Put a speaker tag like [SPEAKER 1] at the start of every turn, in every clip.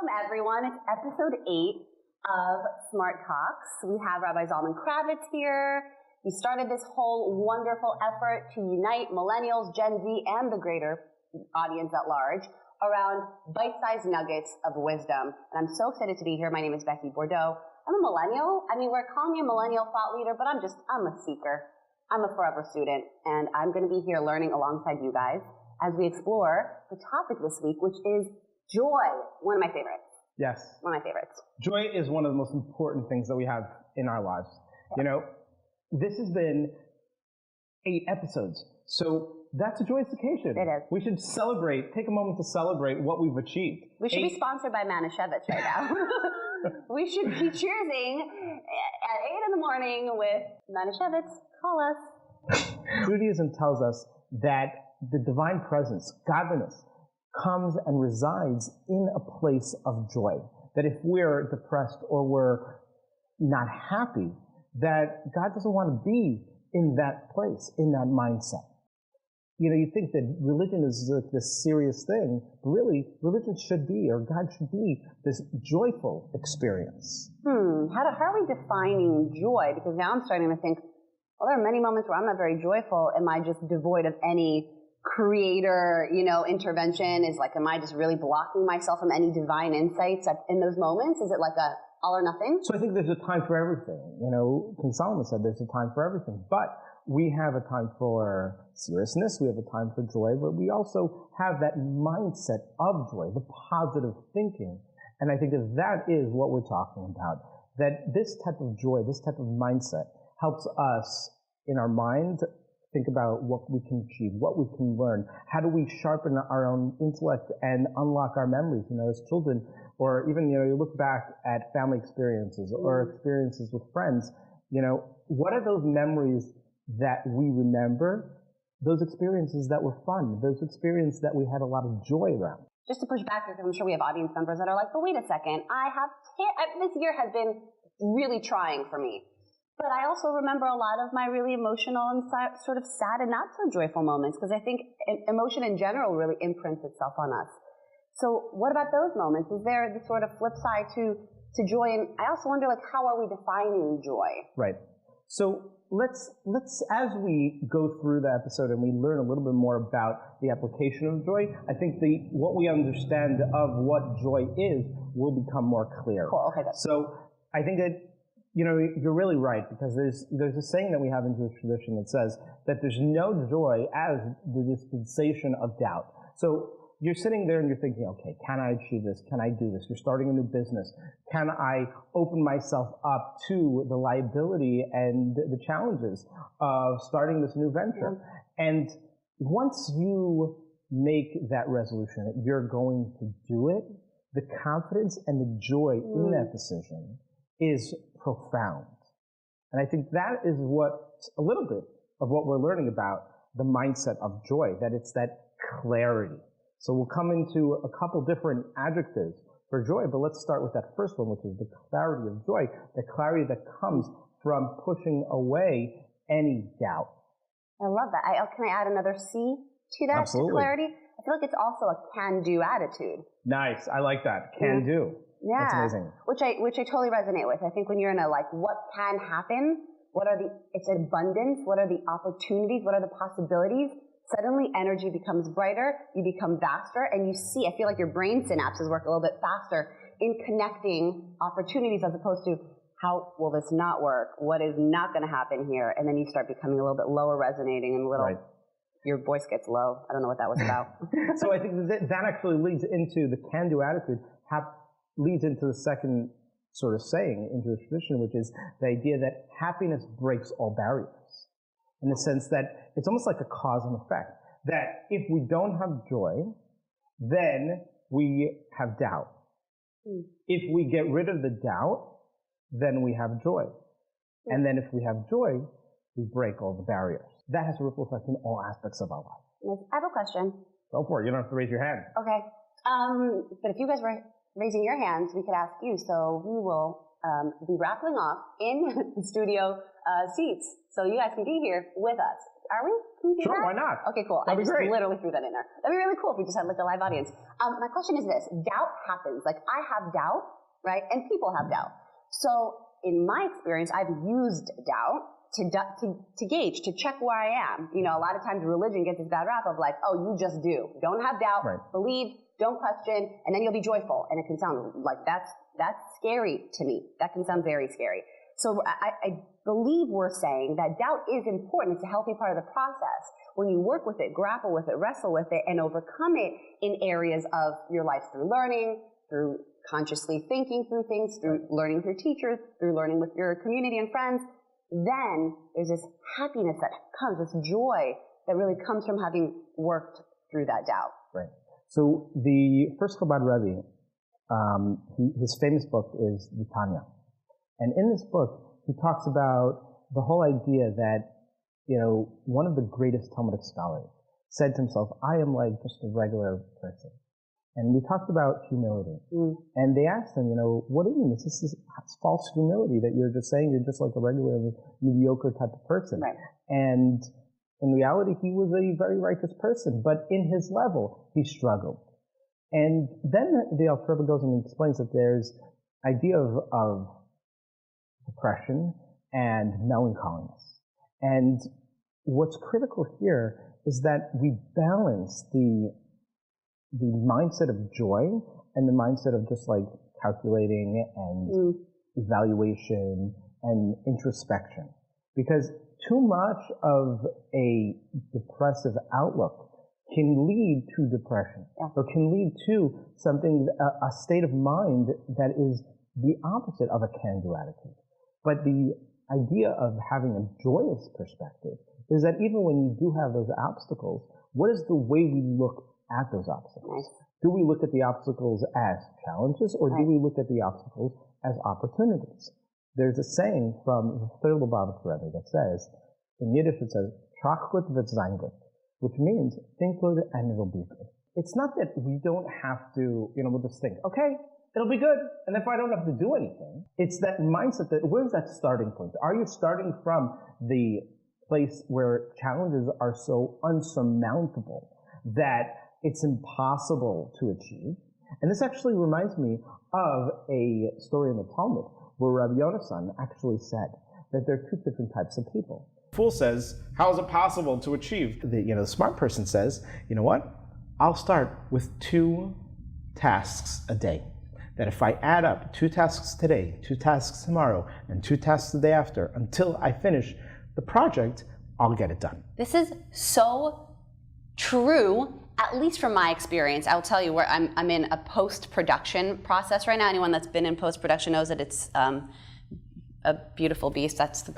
[SPEAKER 1] Welcome, everyone. It's episode 8 of SMARTalks. We have Rabbi Zalman Kravitz here. He started this whole wonderful effort to unite millennials, Gen Z, and the greater audience at large around bite-sized nuggets of wisdom. And I'm so excited to be here. My name is Becky Bordeaux. I'm a millennial. I mean, we're calling me a millennial thought leader, but I'm a seeker. I'm a forever student, and I'm going to be here learning alongside you guys as we explore the topic this week, which is joy. One of my favorites.
[SPEAKER 2] Yes.
[SPEAKER 1] One of my favorites.
[SPEAKER 2] Joy is one of the most important things that we have in our lives. You know, this has been 8 episodes, so that's a joyous occasion.
[SPEAKER 1] It is.
[SPEAKER 2] We should celebrate, take a moment to celebrate what we've achieved.
[SPEAKER 1] We should be sponsored by Manischewitz right now. We should be cheersing at 8 in the morning with Manischewitz. Call us.
[SPEAKER 2] Judaism tells us that the divine presence, godliness, comes and resides in a place of joy. That if we're depressed or we're not happy, that God doesn't want to be in that place, in that mindset. You know, you think that religion is like this serious thing, but really, religion should be, or God should be, this joyful experience.
[SPEAKER 1] How are we defining joy? Because now I'm starting to think, well, there are many moments where I'm not very joyful. Am I just devoid of any creator, intervention? Am I just really blocking myself from any divine insights in those moments? Is it like a all or nothing?
[SPEAKER 2] So I think there's a time for everything. King Solomon said there's a time for everything. But we have a time for seriousness, we have a time for joy, but we also have that mindset of joy, the positive thinking. And I think that is what we're talking about. That this type of joy, this type of mindset helps us in our mind think about what we can achieve, what we can learn. How do we sharpen our own intellect and unlock our memories, as children? Or even, you look back at family experiences or experiences with friends. What are those memories that we remember? Those experiences that were fun, those experiences that we had a lot of joy around.
[SPEAKER 1] Just to push back, because I'm sure we have audience members that are like, but wait a second, this year has been really trying for me. But I also remember a lot of my really emotional and sort of sad and not so joyful moments, because I think emotion in general really imprints itself on us. So what about those moments? Is there the sort of flip side to joy? And I also wonder, how are we defining joy?
[SPEAKER 2] Right. So let's as we go through the episode and we learn a little bit more about the application of joy, I think what we understand of what joy is will become more clear.
[SPEAKER 1] Cool. Okay. Good.
[SPEAKER 2] So I think that you're really right, because there's a saying that we have in Jewish tradition that says that there's no joy as the dispensation of doubt. So you're sitting there and you're thinking, okay, can I achieve this? Can I do this? You're starting a new business. Can I open myself up to the liability and the challenges of starting this new venture? And once you make that resolution that you're going to do it, the confidence and the joy in that decision is profound. And I think that is a little bit of what we're learning about the mindset of joy, that it's that clarity. So we'll come into a couple different adjectives for joy, but let's start with that first one, which is the clarity of joy, the clarity that comes from pushing away any doubt.
[SPEAKER 1] I love that. Can I add another C to that?
[SPEAKER 2] Absolutely.
[SPEAKER 1] To clarity? I feel like it's also a can-do attitude.
[SPEAKER 2] Nice. I like that. Can do.
[SPEAKER 1] Yeah.
[SPEAKER 2] That's amazing.
[SPEAKER 1] Which I totally resonate with. I think when you're in what can happen, it's abundance, what are the opportunities, what are the possibilities? Suddenly energy becomes brighter, you become vaster, and I feel like your brain synapses work a little bit faster in connecting opportunities as opposed to how will this not work? What is not going to happen here? And then you start becoming a little bit lower resonating and your voice gets low. I don't know what that was about.
[SPEAKER 2] So I think that actually leads into the can-do attitude, leads into the second sort of saying in Jewish tradition, which is the idea that happiness breaks all barriers. In the sense that it's almost like a cause and effect. That if we don't have joy, then we have doubt. If we get rid of the doubt, then we have joy. And then if we have joy, we break all the barriers. That has a ripple effect in all aspects of our life.
[SPEAKER 1] I have a question.
[SPEAKER 2] Go for it. You don't have to raise your hand.
[SPEAKER 1] Okay. But if you guys were raising your hands, we could ask you. So we will be raffling off in the studio seats. So you guys can be here with us. Are we? Can we do
[SPEAKER 2] Sure,
[SPEAKER 1] that?
[SPEAKER 2] why not?
[SPEAKER 1] Okay, cool.
[SPEAKER 2] That'd
[SPEAKER 1] I
[SPEAKER 2] be
[SPEAKER 1] just
[SPEAKER 2] great.
[SPEAKER 1] literally threw that in there. That'd be really cool if we just had like a live audience. My question is this. Doubt happens. Like I have doubt, right? And people have doubt. So in my experience, I've used doubt to gauge, to check where I am. You know, a lot of times religion gets this bad rap of like, oh, you just do. Don't have doubt,
[SPEAKER 2] right.
[SPEAKER 1] Believe, don't question, and then you'll be joyful. And it can sound like that's scary to me. That can sound very scary. So I believe we're saying that doubt is important. It's a healthy part of the process. When you work with it, grapple with it, wrestle with it, and overcome it in areas of your life through learning, through consciously thinking through things, through learning through teachers, through learning with your community and friends, then there's this happiness that comes, this joy that really comes from having worked through that doubt.
[SPEAKER 2] Right. So the first Chabad Rebbe, his famous book is the Tanya. And in this book, he talks about the whole idea that, you know, one of the greatest Talmudic scholars said to himself, I am like just a regular person. And we talked about humility. And they asked him, you know, what do you mean? This is false humility that you're just saying you're just like a regular, mediocre type of person.
[SPEAKER 1] Right.
[SPEAKER 2] And in reality, he was a very righteous person, but in his level, he struggled. And then the Alter Rebbe goes and explains that there's idea of depression and melancholiness. And what's critical here is that we balance the mindset of joy and the mindset of just like calculating and evaluation and introspection. Because too much of a depressive outlook can lead to depression, or can lead to something, a state of mind that is the opposite of a can-do attitude. But the idea of having a joyous perspective is that even when you do have those obstacles, what is the way we look at those obstacles? Do we look at the obstacles as challenges, or do we look at the obstacles as opportunities? There's a saying from the third Lubavitch Rebbe that says, in Yiddish it says, "Trach gut wird sein gut," which means think good and it'll be good. It's not that we don't have to, you know, we'll just think, okay, it'll be good, and if I don't have to do anything, it's that mindset that, where's that starting point? Are you starting from the place where challenges are so unsurmountable that it's impossible to achieve? And this actually reminds me of a story in the Talmud where Rabbi Yonasan actually said that there are two different types of people.
[SPEAKER 3] Fool says, how is it possible to achieve?
[SPEAKER 2] The smart person says, you know what? I'll start with 2 tasks a day. That if I add up 2 tasks today, 2 tasks tomorrow, and 2 tasks the day after, until I finish the project, I'll get it done.
[SPEAKER 1] This is so true, at least from my experience. I'll tell you where I'm in a post-production process right now. Anyone that's been in post-production knows that it's a beautiful beast. That's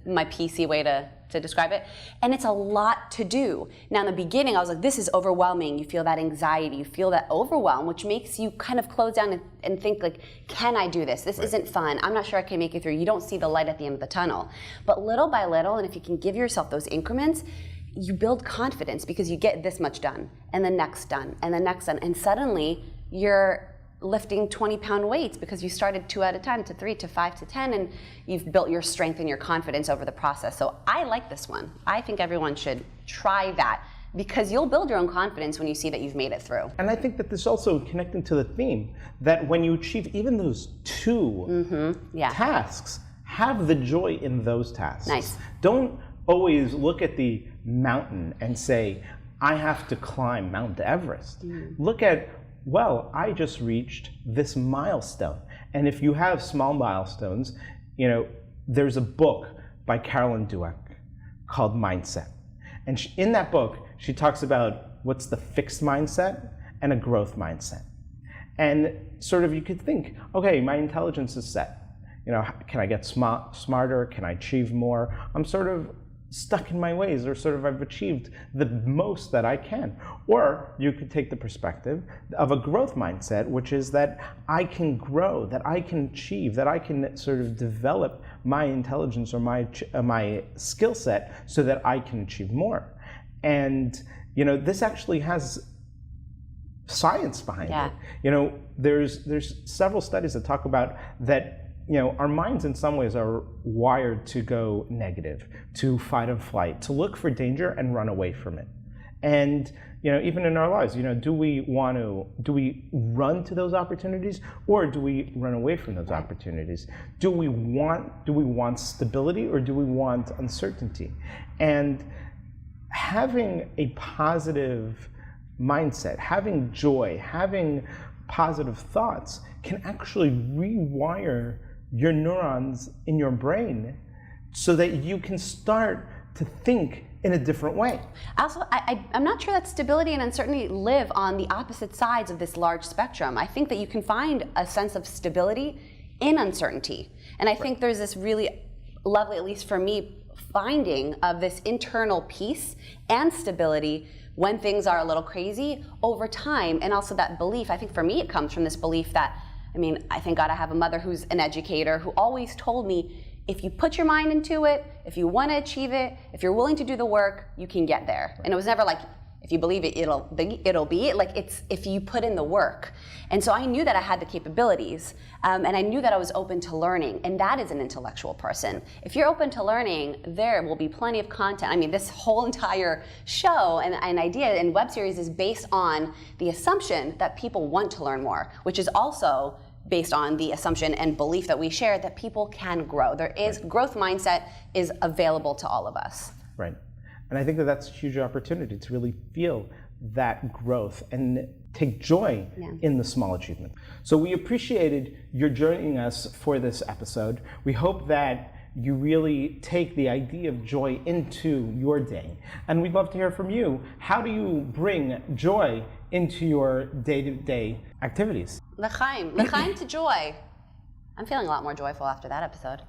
[SPEAKER 1] my PC way to describe it. And it's a lot to do. Now in the beginning, I was like, this is overwhelming. You feel that anxiety, you feel that overwhelm, which makes you kind of close down and think like, can I do this? This isn't fun. I'm not sure I can make it through. You don't see the light at the end of the tunnel. But little by little, and if you can give yourself those increments, you build confidence because you get this much done, and the next done, and the next done, and suddenly you're lifting 20-pound weights because you started 2 at a time to 3 to 5 to 10, and you've built your strength and your confidence over the process. So I like this one. I think everyone should try that because you'll build your own confidence when you see that you've made it through.
[SPEAKER 3] And I think that this also connecting to the theme that when you achieve even those 2 tasks, have the joy in those tasks.
[SPEAKER 1] Nice.
[SPEAKER 3] Don't always look at the mountain and say, I have to climb Mount Everest. Look at, well, I just reached this milestone. And if you have small milestones, you know, there's a book by Carolyn Dweck called Mindset. And in that book, she talks about what's the fixed mindset and a growth mindset. And sort of you could think, okay, my intelligence is set. You know, can I get smarter? Can I achieve more? I'm sort of stuck in my ways, or sort of I've achieved the most that I can. Or you could take the perspective of a growth mindset, which is that I can grow, that I can achieve, that I can sort of develop my intelligence or my skill set so that I can achieve more. And you know, this actually has science behind it. You know, there's several studies that talk about that our minds in some ways are wired to go negative, to fight and flight, to look for danger and run away from it. And even in our lives, do we run to those opportunities, or do we run away from those opportunities? Do we want stability, or do we want uncertainty? And having a positive mindset, having joy, having positive thoughts can actually rewire your neurons in your brain so that you can start to think in a different way.
[SPEAKER 1] Also, I'm not sure that stability and uncertainty live on the opposite sides of this large spectrum. I think that you can find a sense of stability in uncertainty. And I think there's this really lovely, at least for me, finding of this internal peace and stability when things are a little crazy over time. And also that belief, I think for me it comes from this belief that, I thank God I have a mother who's an educator who always told me, if you put your mind into it, if you want to achieve it, if you're willing to do the work, you can get there. And it was never like, if you believe it, it'll be. Like, it's if you put in the work. And so I knew that I had the capabilities, and I knew that I was open to learning, and that is an intellectual person. If you're open to learning, there will be plenty of content. This whole entire show and idea and web series is based on the assumption that people want to learn more, which is also based on the assumption and belief that we share that people can grow. There is growth mindset is available to all of us.
[SPEAKER 3] Right. And I think that that's a huge opportunity to really feel that growth and take joy in the small achievement. So we appreciated your joining us for this episode. We hope that you really take the idea of joy into your day. And we'd love to hear from you. How do you bring joy into your day-to-day activities?
[SPEAKER 1] L'chaim to joy. I'm feeling a lot more joyful after that episode.